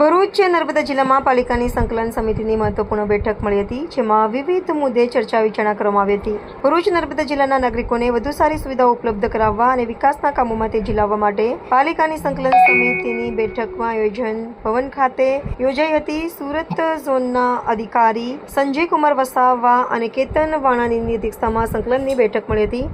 ભરૂચ નર્મદા જિલ્લામાં પાલિકાની સંકલન સમિતિની મહત્વપૂર્ણ બેઠક મળી હતી, જેમાં વિવિધ મુદ્દે ચર્ચા વિચારણા કરવામાં આવી હતી. ભરૂચ નર્મદા જિલ્લાના નાગરિકોને વધુ સારી સુવિધાઓ ઉપલબ્ધ કરાવવા અને વિકાસના કામોમાં તેજી લાવવા માટે પાલિકાની સંકલન સમિતિની બેઠકમાં આયોજન ભવન ખાતે યોજાઈ હતી. સુરત ઝોનના અધિકારી સંજય કુમાર વસાવા અને કેતન વાણાની અધ્યક્ષતામાં સંકલનની બેઠક મળી હતી.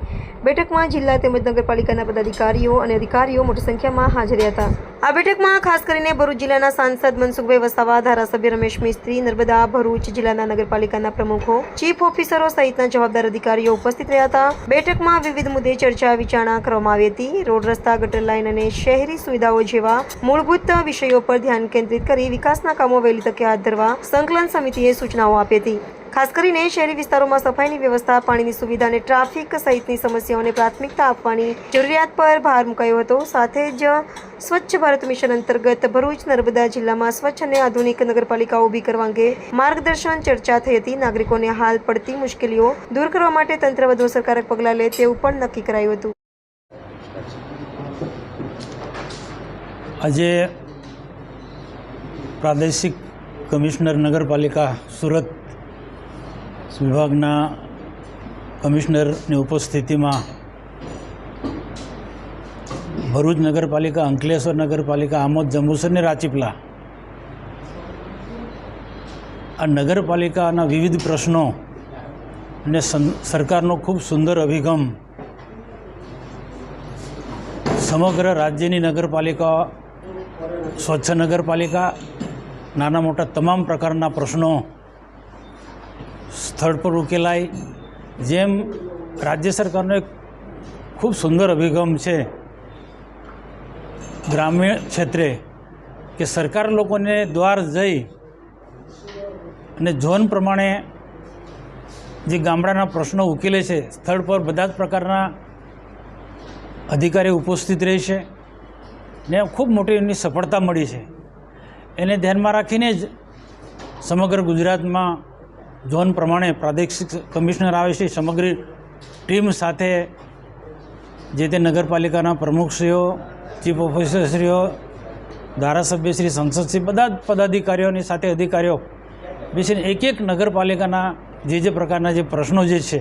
બેઠકમાં જિલ્લા તેમજ નગરપાલિકાના પદાધિકારીઓ અને અધિકારીઓ મોટી સંખ્યામાં હાજર હતા. આ બેઠકમાં ખાસ કરીને ભરૂચ જિલ્લાના સાંસદ મનસુખભાઈ વસાવા, ધારાસભ્ય રમેશ મિસ્ત્રી, નર્મદા ભરૂચ જિલ્લાના નગરપાલિકાના પ્રમુખો, ચીફ ઓફિસરો સહિતના જવાબદાર અધિકારીઓ ઉપસ્થિત રહ્યા હતા. બેઠકમાં વિવિધ મુદ્દે ચર્ચા વિચારણા કરવામાં આવી હતી. રોડ, રસ્તા, ગટર લાઇન અને શહેરી સુવિધાઓ જેવા મૂળભૂત વિષયો પર ધ્યાન કેન્દ્રિત કરી વિકાસના કામો વહેલી તકે હાથ ધરવા સંકલન સમિતિએ સૂચનાઓ આપી હતી. ખાસ કરીને શહેરી વિસ્તારોમાં સફાઈની વ્યવસ્થા, પાણીની સુવિધા અને ટ્રાફિક સહિતની સમસ્યાઓને પ્રાથમિકતા આપવાની જરૂરિયાત પર ભાર મુકાયો હતો. સાથે જ સ્વચ્છ ભારત મિશન અંતર્ગત ભરૂચ નર્મદા જિલ્લામાં સ્વચ્છ અને આધુનિક નગરપાલિકા ઊભી કરવા અંગે માર્ગદર્શન ચર્ચા થઈ હતી. નાગરિકોને હાલ પડતી મુશ્કેલીઓ દૂર કરવા માટે તંત્ર વધુ અસરકારક પગલાં લે તેવું પણ નક્કી કરાયું હતું. આજે પ્રાદેશિક કમિશનર નગરપાલિકા સુરત વિભાગના કમિશનરની ઉપસ્થિતિમાં ભરૂચ નગરપાલિકા, અંકલેશ્વર નગરપાલિકા, આમોદ, જંબુસર અને રાજપીપળા આ નગરપાલિકાના વિવિધ પ્રશ્નો અને સરકારનો ખૂબ સુંદર અભિગમ સમગ્ર રાજ્યની નગરપાલિકા, સ્વચ્છ નગરપાલિકા, નાના મોટા તમામ પ્રકારના પ્રશ્નો સ્થળ પર ઉકેલાય. જેમ રાજ્ય સરકારનો એક ખૂબ સુંદર અભિગમ છે ગ્રામ્ય ક્ષેત્રે કે સરકાર લોકોને દ્વાર જઈ અને ઝોન પ્રમાણે જે ગામડાના પ્રશ્નો ઉકેલે છે, સ્થળ પર બધા જ પ્રકારના અધિકારીઓ ઉપસ્થિત રહે છે ને ખૂબ મોટી એમની સફળતા મળી છે. એને ધ્યાનમાં રાખીને જ સમગ્ર ગુજરાતમાં ઝોન પ્રમાણે પ્રાદેશિક કમિશનર આવે છે. સમગ્ર ટીમ સાથે જે તે નગરપાલિકાના પ્રમુખશ્રીઓ, ચીફ ઓફિસરશ્રીઓ, ધારાસભ્યશ્રી, સંસદશ્રી, બધા જ પદાધિકારીઓની સાથે અધિકારીઓ બેસીને એક એક નગરપાલિકાના જે પ્રકારના જે પ્રશ્નો જે છે,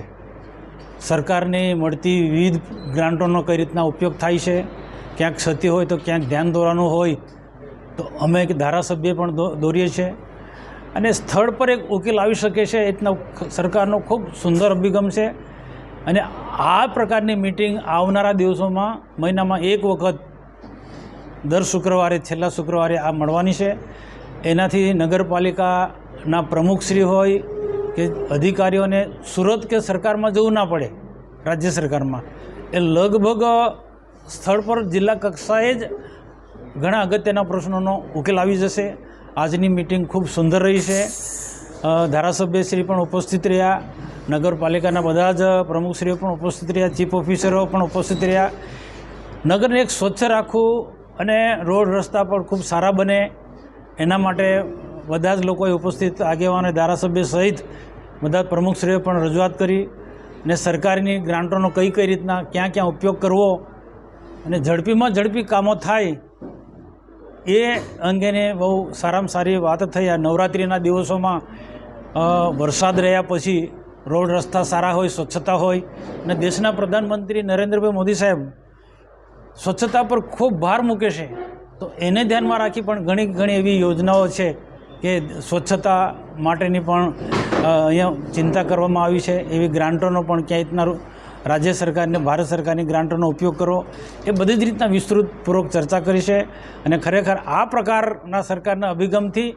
સરકારની મળતી વિવિધ ગ્રાન્ટોનો કઈ રીતના ઉપયોગ થાય છે, ક્યાંક ક્ષતિ હોય તો ક્યાંક ધ્યાન દોરવાનું હોય તો અમે એક ધારાસભ્ય પણ દોરીએ છીએ અને સ્થળ પર એક ઉકેલ આવી શકે છે. એટલો સરકારનો ખૂબ સુંદર અભિગમ છે અને આ પ્રકારની મિટિંગ આવનારા દિવસોમાં મહિનામાં એક વખત દર શુક્રવારે, છેલ્લા શુક્રવારે આ મળવાની છે. એનાથી નગરપાલિકાના પ્રમુખશ્રી હોય કે અધિકારીઓને સુરત કે સરકારમાં જવું ના પડે, રાજ્ય સરકારમાં. એ લગભગ સ્થળ પર જિલ્લા કક્ષાએ જ ઘણા અગત્યના પ્રશ્નોનો ઉકેલ આવી જશે. આજની મિટિંગ ખૂબ સુંદર રહી છે. ધારાસભ્યશ્રી પણ ઉપસ્થિત રહ્યા, નગરપાલિકાના બધા જ પ્રમુખશ્રીઓ પણ ઉપસ્થિત રહ્યા, ચીફ ઓફિસરો પણ ઉપસ્થિત રહ્યા. નગરને એક સ્વચ્છ રાખવું અને રોડ રસ્તા પણ ખૂબ સારા બને એના માટે બધા જ લોકોએ ઉપસ્થિત આગેવાનો, ધારાસભ્ય સહિત બધા પ્રમુખશ્રીઓએ પણ રજૂઆત કરી અને સરકારની ગ્રાન્ટોનો કઈ રીતના ક્યાં ક્યાં ઉપયોગ કરવો અને ઝડપીમાં ઝડપી કામો થાય એ અંગેને બહુ સારામાં સારી વાત થઈ. આ નવરાત્રિના દિવસોમાં વરસાદ રહ્યા પછી રોડ રસ્તા સારા હોય, સ્વચ્છતા હોય અને દેશના પ્રધાનમંત્રી નરેન્દ્રભાઈ મોદી સાહેબ સ્વચ્છતા પર ખૂબ ભાર મૂકે છે. તો એને ધ્યાનમાં રાખી પણ ઘણી એવી યોજનાઓ છે કે સ્વચ્છતા માટેની પણ અહીંયા ચિંતા કરવામાં આવી છે. એવી ગ્રાન્ટોનો પણ ક્યાંય રીતના રાજ્ય સરકારને, ભારત સરકારની ગ્રાન્ટોનો ઉપયોગ કરવો, એ બધી જ રીતના વિસ્તૃતપૂર્વક ચર્ચા કરી છે. અને ખરેખર આ પ્રકારના સરકારના અભિગમથી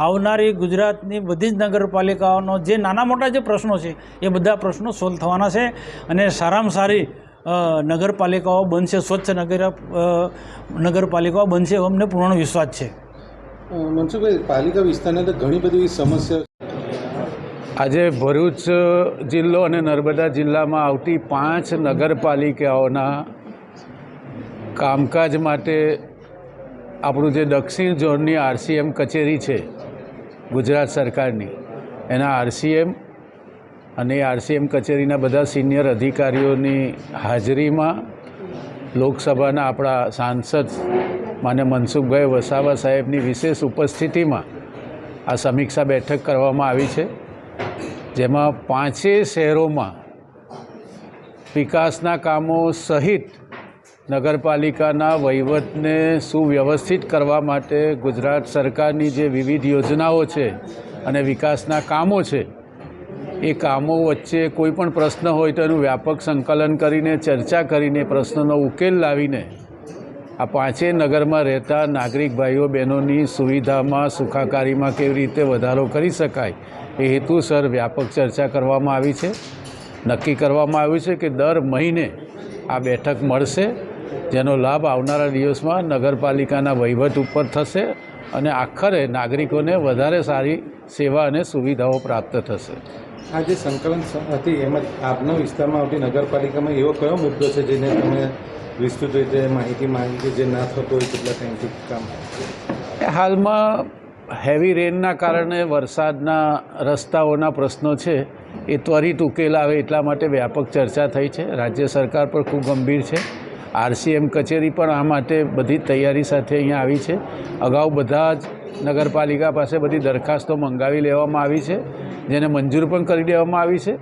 આવનારી ગુજરાતની બધી જ નગરપાલિકાઓનો જે નાના મોટા જે પ્રશ્નો છે એ બધા પ્રશ્નો સોલ્વ થવાના છે અને સારામાં સારી નગરપાલિકાઓ બનશે, સ્વચ્છ નગરપાલિકાઓ બનશે એવો અમને પૂર્ણ વિશ્વાસ છે. મનસુખભાઈ, પાલિકા વિસ્તારની અંદર ઘણી બધી સમસ્યા. આજે ભરૂચ જિલ્લો અને નર્મદા જિલ્લામાં આવતી 5 નગરપાલિકાઓના કામકાજ માટે આપણું જે દક્ષિણ ઝોનની RCM કચેરી છે ગુજરાત સરકારની, એના RCM અને RCM કચેરીના બધા સિનિયર અધિકારીઓની હાજરીમાં લોકસભાના આપણા સાંસદ માન્ય મનસુખભાઈ વસાવા સાહેબની વિશેષ ઉપસ્થિતિમાં આ સમીક્ષા બેઠક કરવામાં આવી છે, જેમાં 5 શહેરોમાં વિકાસના કામો સહિત નગરપાલિકાના વહીવટને સુવ્યવસ્થિત કરવા માટે ગુજરાત સરકારની જે વિવિધ યોજનાઓ છે અને વિકાસના કામો છે, એ કામો વચ્ચે કોઈ પણ પ્રશ્ન હોય તો એનું વ્યાપક સંકલન કરીને ચર્ચા કરીને પ્રશ્નનો ઉકેલ લાવીને આ 5 નગરમાં રહેતા નાગરિક ભાઈઓ બહેનોની સુવિધામાં સુખાકારીમાં કેવી રીતે વધારો કરી શકાય એ હેતુસર વ્યાપક ચર્ચા કરવામાં આવી છે. નક્કી કરવામાં આવ્યું છે કે દર મહિને આ બેઠક મળશે, જેનો લાભ આવનારા દિવસમાં નગરપાલિકાના વહીવટ ઉપર થશે અને આખરે નાગરિકોને વધારે સારી સેવા અને સુવિધાઓ પ્રાપ્ત થશે. આ જે સંકલન હતી એમાં આપના વિસ્તારમાં આવતી નગરપાલિકામાં એવો કયો મુદ્દો છે જેને તમે વિસ્તૃત રીતે માહિતી માંગી કે જે ના થતો હોય કેટલા ટાઈમથી કામ? હાલમાં હેવી રેનના કારણે વરસાદના રસ્તાઓના પ્રશ્નો છે એ ત્વરિત ઉકેલ આવે એટલા માટે વ્યાપક ચર્ચા થઈ છે. રાજ્ય સરકાર પણ ખૂબ ગંભીર છે. RCM કચેરી પણ આ માટે બધી તૈયારી સાથે અહીંયા આવી છે. અગાઉ બધા જ નગરપાલિકા પાસે બધી દરખાસ્તો મંગાવી લેવામાં આવી છે, જેને મંજૂર પણ કરી દેવામાં આવી છે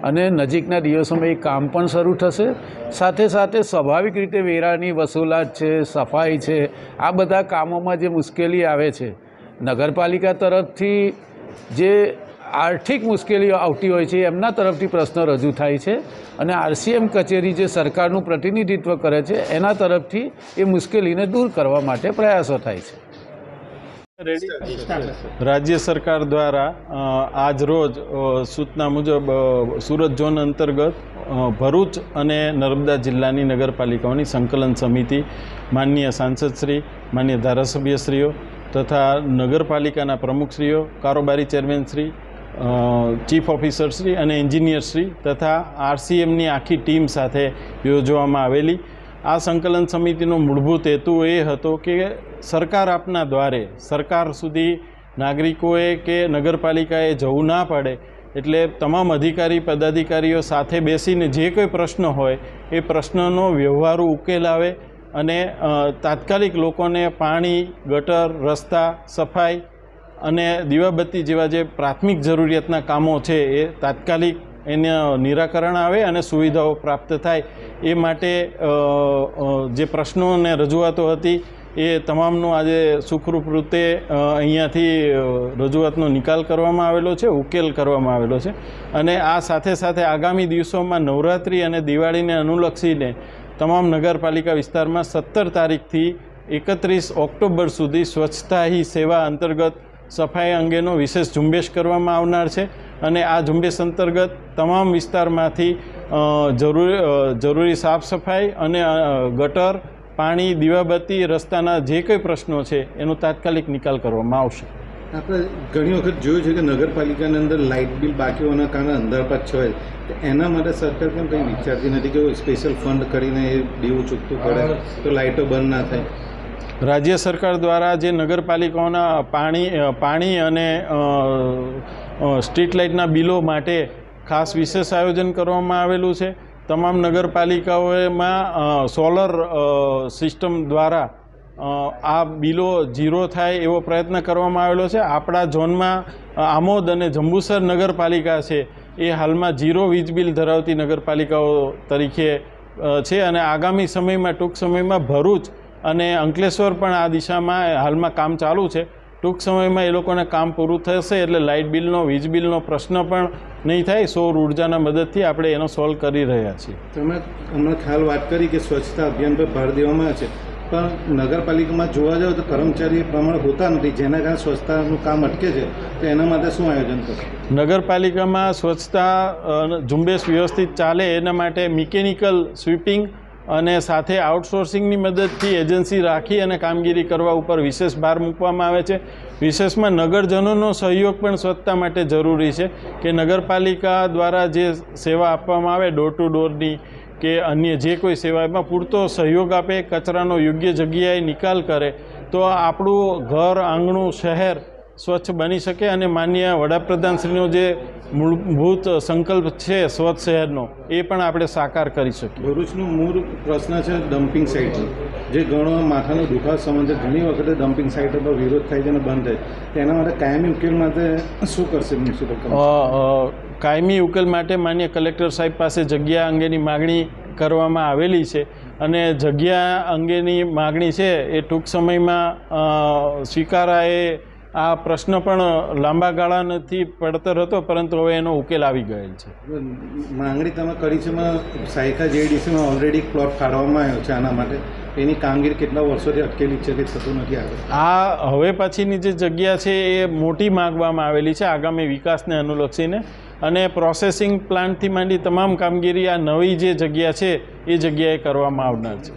અને નજીકના દિવસોમાં એ કામ પણ શરૂ થશે. સાથે સાથે સ્વાભાવિક રીતે વેરાની વસૂલાત છે, સફાઈ છે, આ બધા કામોમાં જે મુશ્કેલી આવે છે, નગરપાલિકા તરફથી જે આર્થિક મુશ્કેલીઓ આવતી હોય છે એમના તરફથી પ્રશ્નો રજૂ થાય છે અને RCM કચેરી જે સરકારનું પ્રતિનિધિત્વ કરે છે એના તરફથી એ મુશ્કેલીને દૂર કરવા માટે પ્રયાસો થાય છે. રાજ્ય સરકાર દ્વારા આજ રોજ સૂચના મુજબ સુરત ઝોન અંતર્ગત ભરૂચ અને નર્મદા જિલ્લાની નગરપાલિકાઓની સંકલન સમિતિ માનનીય સાંસદશ્રી, માનનીય ધારાસભ્યશ્રીઓ તથા નગરપાલિકાના પ્રમુખશ્રીઓ, કારોબારી ચેરમેનશ્રી, ચીફ ઓફિસરશ્રી અને એન્જિનિયરશ્રી તથા RCMની આખી ટીમ સાથે યોજવામાં આવેલી આ સંકલન સમિતિનો મૂળભૂત હેતુ એ હતો કે સરકાર આપના દ્વારે સરકાર સુધી નાગરિકોએ કે નગરપાલિકાએ જવું ના પડે, એટલે તમામ અધિકારી પદાધિકારીઓ સાથે બેસીને જે કોઈ પ્રશ્ન હોય એ પ્રશ્નનો વ્યવહારુ ઉકેલ આવે અને તાત્કાલિક લોકોને પાણી, ગટર, રસ્તા, સફાઈ અને દીવાબત્તી જેવા જે પ્રાથમિક જરૂરિયાતના કામો છે એ તાત્કાલિક એનું નિરાકરણ આવે અને સુવિધાઓ પ્રાપ્ત થાય એ માટે જે પ્રશ્નો અને રજૂઆતો હતી એ તમામનો આજે સુખરૂપ રીતે અહીંયાથી રજૂઆતનો નિકાલ કરવામાં આવેલો છે, ઉકેલ કરવામાં આવેલો છે. અને આ સાથે સાથે આગામી દિવસોમાં નવરાત્રિ અને દિવાળીને અનુલક્ષીને તમામ નગરપાલિકા વિસ્તારમાં 17 તારીખથી 31 ઓક્ટોબર સુધી સ્વચ્છતા હી સેવા અંતર્ગત સફાઈ અંગેનો વિશેષ ઝુંબેશ કરવામાં આવનાર છે અને આ ઝુંબેશ અંતર્ગત તમામ વિસ્તારમાંથી જરૂરી સાફ સફાઈ અને ગટર, પાણી, દીવાબત્તી, રસ્તાના જે કંઈ પ્રશ્નો છે એનો તાત્કાલિક નિકાલ કરવામાં આવશે. આપણે ઘણી વખત જોયું છે કે નગરપાલિકાની અંદર લાઇટ બિલ બાકી હોવાના કારણે અંધારપાટ છવાય, તો એના માટે સરકાર કેમ કંઈ વિચારતી નથી કે સ્પેશિયલ ફંડ કરીને એ દેવું ચૂકતું પડે તો લાઇટો બંધ ના થાય? રાજ્ય સરકાર દ્વારા જે નગરપાલિકાઓના પાણી અને સ્ટ્રીટ લાઇટના બિલો માટે ખાસ વિશેષ આયોજન કરવામાં આવેલું છે. તમામ નગરપાલિકાઓમાં સોલર સિસ્ટમ દ્વારા આ બિલો ઝીરો થાય એવો પ્રયત્ન કરવામાં આવેલો છે. આપણા ઝોનમાં આમોદ અને જંબુસર નગરપાલિકા છે એ હાલમાં ઝીરો વીજ બિલ ધરાવતી નગરપાલિકાઓ તરીકે છે અને આગામી સમયમાં ટૂંક સમયમાં ભરૂચ અને અંકલેશ્વર પણ આ દિશામાં હાલમાં કામ ચાલુ છે. ટૂંક સમયમાં એ લોકોને કામ પૂરું થશે એટલે લાઇટ બિલનો, વીજ બિલનો પ્રશ્ન પણ નહીં થાય. સૌર ઉર્જાના મદદથી આપણે એનો સોલ્વ કરી રહ્યા છીએ. તમે હમણાં ખ્યાલ વાત કરી કે સ્વચ્છતા અભિયાન પર ભાર દેવામાં આવે છે, પણ નગરપાલિકામાં જોવા જાવ તો કર્મચારી પ્રમાણ હોતા નથી, જેના કારણે સ્વચ્છતાનું કામ અટકે છે. તો એના માટે શું આયોજન કરશે? નગરપાલિકામાં સ્વચ્છતા ઝુંબેશ વ્યવસ્થિત ચાલે એના માટે મિકેનિકલ સ્વીપિંગ અને સાથે આઉટસોર્સિંગની મદદથી એજન્સી રાખી અને કામગીરી કરવા ઉપર વિશેષ ભાર મૂકવામાં આવે છે. વિશેષમાં નગરજનોનો સહયોગ પણ સ્વચ્છતા માટે જરૂરી છે કે નગરપાલિકા દ્વારા જે સેવા આપવામાં આવે ડોર ટુ ડોરની કે અન્ય જે કોઈ સેવા એમાં પૂરતો સહયોગ આપે, કચરાનો યોગ્ય જગ્યાએ નિકાલ કરે તો આપણું ઘર, આંગણું, શહેર સ્વચ્છ બની શકે અને માનનીય વડાપ્રધાનશ્રીનો જે મૂળભૂત સંકલ્પ છે સ્વચ્છ શહેરનો એ પણ આપણે સાકાર કરી શકીએ. ભરૂચનું મૂળ પ્રશ્ન છે ડમ્પિંગ સાઇટનો, જે ઘણો માથાનો દુખાવો સમાન છે. ઘણી વખતે ડમ્પિંગ સાઇટો પર વિરોધ થાય છે અને બંધ થાય છે. તેના માટે કાયમી ઉકેલ માટે શું કરશે મ્યુનિસિપલ કમિશનર? કાયમી ઉકેલ માટે માન્ય કલેક્ટર સાહેબ પાસે જગ્યા અંગેની માગણી કરવામાં આવેલી છે અને જગ્યા અંગેની માગણી છે એ ટૂંક સમયમાં સ્વીકારાય. આ પ્રશ્ન પણ લાંબા ગાળાથી પડતર હતો, પરંતુ હવે એનો ઉકેલ આવી ગયેલ છે. માંગણી તમે કરી છે, સાયકા જેડીસીમાં ઓલરેડી પ્લોટ ફાળવવામાં આવ્યો છે આના માટે. એની કામગીરી કેટલા વર્ષોથી અટકેલી છે, કે થતું નથી આગળ? આ હવે પછીની જે જગ્યા છે એ મોટી માગવામાં આવેલી છે આગામી વિકાસને અનુલક્ષીને, અને પ્રોસેસિંગ પ્લાન્ટથી માંડી તમામ કામગીરી આ નવી જે જગ્યા છે એ જગ્યાએ કરવામાં આવનાર છે.